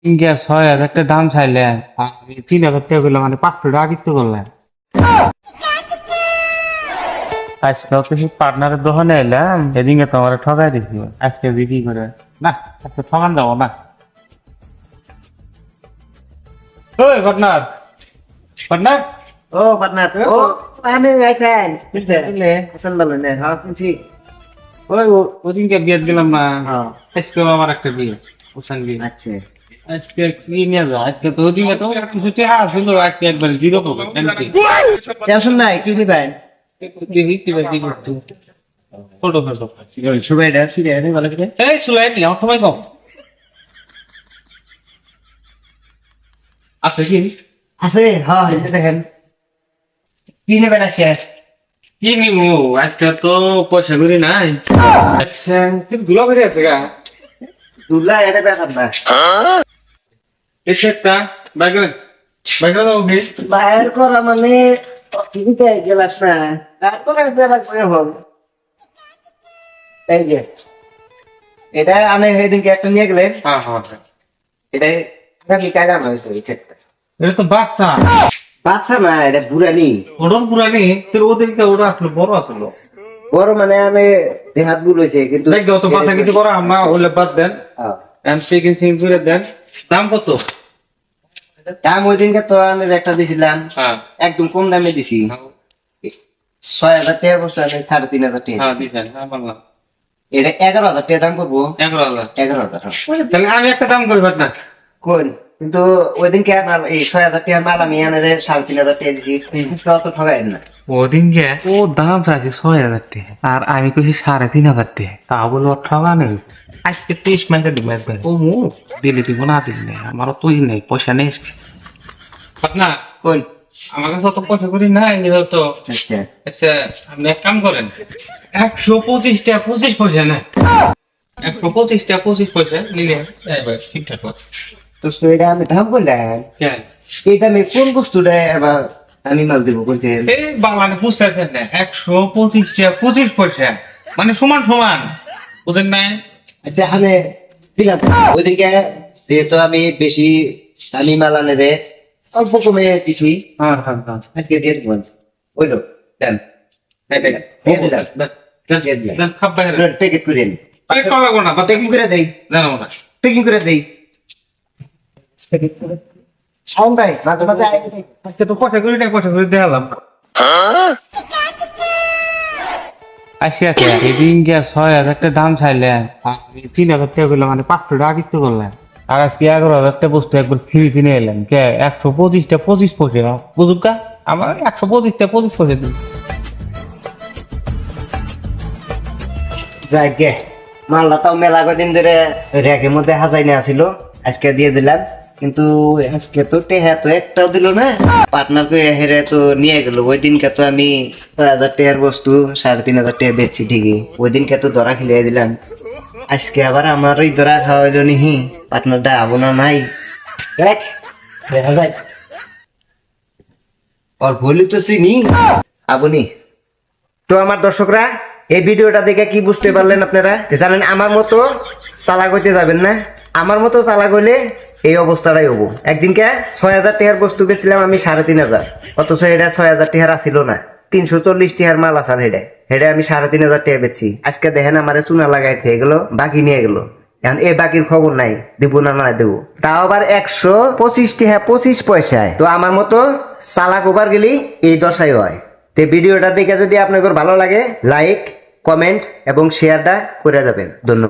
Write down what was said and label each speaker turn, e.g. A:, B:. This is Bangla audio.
A: গ্যাস ৬,০০০ দাম চাইলেন, আমি ৩,০০০ করলাম, মানে ৫০০ টাকা কিনতে করলেন। আজকে কিছু পার্টনারের দোকানে এলাম, এদিকে তো আমার ঠকাই দিছি। আজকে বিক্রি করে না, আজকে ঠকান যাবো না। ওই পার্টনার, পার্টনার,
B: ও পার্টনার, ও আমি আইছেন বুঝলে হাসান ভালো না? হ্যাঁ শুনছি।
A: ওই ওদিনকে বিয়ে দিলাম না,
B: হ্যাঁ
A: আজকেও আমার একটা বিয়ে, ওসান বিয়ে।
B: আচ্ছা
A: আজকে কি নিয়ে যাও? আজকে তো ওদিকে তো কিছু টাকা ছিল, আজকে একবার জিরো পাবো।
B: টেনশন নাই, কি নিবেন?
A: ফটো ফটো
B: সবাই ডাকছি রে ভালো করে।
A: এই সুলাই নি আমার সময় কম আছে কি?
B: আছে হ্যাঁ এই যে দেখেন কি নেবেন আজকে?
A: কি নিবো আজকে? তো পয়সা করি নাই। আচ্ছা কিন্তু দুলা বেরিয়ে আছে গা।
B: দুলা এটা ব্যাপার না,
A: এসে একটা বাইকে বাইকে যাবো কি?
B: বাইর করা মানে অসুবিধা গেলাস না, তারপরে লাগবে হল। এই যে এটা আনে সেদিনকে একটা নিয়ে গেলেন,
A: হ্যাঁ হ্যাঁ হ্যাঁ।
B: এটা আগামী কাজ আনা হয়েছে এই সেটটা।
A: এটা তো বাচ্চা,
B: বাচ্চা না, এটা বুড়ানি।
A: ওটাও পুরানি, তোর ওদেরকে ওটা আসলে বড় আসলো।
B: বড় মানে আমি দেহাত ভুল হয়েছে কিন্তু
A: দেখ তো বাচ্চা কিছু করা আমরা ওলে বাদ দেন,
B: হ্যাঁ।
A: এমপিকিং সিং করে দেন। দাম কত?
B: দাম ওই দিনকে তো আমি একটা দিছিলাম,
A: হ্যাঁ
B: একদম কম দামে দিছি। ৬,০০০ টাকা বস্তু আমি ৩,৫০০ টাকা
A: হ্যাঁ
B: দিছি।
A: দিছেন। হ্যাঁ বললাম
B: এটা ১১,০০০ টাকা দাম করবো।
A: ১১,০০০।
B: ১১,০০০
A: তাহলে আমি একটা দাম করবেন না।
B: কোন কিন্তু ওই দিনকে মাল এই ৬,০০০ টাকা মাল আমি আনে ৩,৫০০ টাকা দিছি। আজকে অত ঠগাই না।
A: ওদিনকে ও দাম চাইছে ৬,০০০ টাকা, আর আমি কইছি ৩,৫০০ টাকা। তা বলে ওর ঠগা নেই। আজকে ৩০ মাইকে দিব একবার। ও মু দিলে দিব না দিলে আমারও তুই নেই, পয়সা নেই। না
B: কোন
A: আমার কাছে অত পয়সা করি নাই তো।
B: আচ্ছা
A: আচ্ছা আপনি এক কাম করেন, ১২৫ টাকা ২৫ পয়সা না, ১২৫ টাকা ২৫ পয়সা নিলে একবার ঠিকঠাক আছে।
B: তো এটা আমি দাম করলাম,
A: কেন
B: এই দামে কোন বস্তুটা এবার আমি মাল দেবো বলছেন?
A: এই বাংলাতে বুঝতেছেন না, ১২৫ টাকা ২৫ পয়সা মানে সমান সমান, বুঝেন নাই?
B: আচ্ছা আমি দিলাম ওই দিনকে, যেহেতু আমি বেশি দামি মাল আনে রে অল্প কমে দিছি,
A: হ্যাঁ হ্যাঁ হ্যাঁ
B: আজকে দিয়ে দেবো। ওইলো দেন দিয়ে দিলাম, দিয়ে দিলাম।
A: খাপ বাইরে
B: প্যাকেট করে নিন।
A: আরে কল লাগবো না,
B: প্যাকিং করে দেই,
A: জানাবো না।
B: প্যাকিং করে দেই। শাওন ভাই মাঝে মাঝে
A: আজকে তো পয়সা করি না, পয়সা করে দেখালাম আসিয়া কে এদিন গিয়া ৬,০০০ টাকা দাম চাইলেন, আমি ৩,০০০ টাকা করলাম, মানে ৫০০ টাকা কিনতে করলেন। আর আজকে ১১,০০০ টাকা বস্তু একবার ফ্রি কিনে এলেন। কে ১২৫ টাকা ২৫ পয়সা বুঝুক গা, আমার ১২৫ টাকা ২৫ পয়সা দিন।
B: যাই গে মালটা তাও মেলা কদিন ধরে র্যাকের মধ্যে হাজাই না ছিল, আজকে দিয়ে দিলাম। কিন্তু আজকে তো টেহা তো একটাও দিল না, পার্টনার কে হেরে তো নিয়ে গেল। ওই দিনকে তো আমি ৬,০০০ টাকার বস্তু ৩,৫০০ টাকা বেচছি ঠিকই, ওই দিনকে তো ধরা খেলিয়ে দিলাম। আজকে আবার আমার ওই ধরা খাওয়া হইলো নিহি, পার্টনারটা আবো না নাই দেখ দেখা যায় আর বলি তো চিনি আবনি। তো আমার দর্শকরা এই ভিডিওটা দেখে কি বুঝতে পারলেন আপনারা? জানেন আমার মতো চালাক হইতে যাবেন না, আমার মতো চালাক হইলে এই অবস্থাটাই হবো। একদিনকে ৬,০০০ টাকার বস্তু বেছিলাম আমি ৩,৫০০, অথচ এটা ৬,০০০ টাকার আসিল না, ৩৪০ টাকার মাল আসার হেডে হেডে আমি ৩,৫০০ টাকা বেচছি। আজকে দেখেন আমারে চুনা লাগাই থেকে গেলো, বাকি নিয়ে গেলো। এখন এই বাকির খবর নাই, দেবো না না দেবো, তাও আবার ১২৫ টাকা ২৫ পয়সায়। তো আমার মতো চালাক ওভার গেলি এই দশাই হয়। তো ভিডিওটা দেখে যদি আপনাদের ভালো লাগে লাইক কমেন্ট এবং শেয়ারটা করে যাবেন। ধন্যবাদ।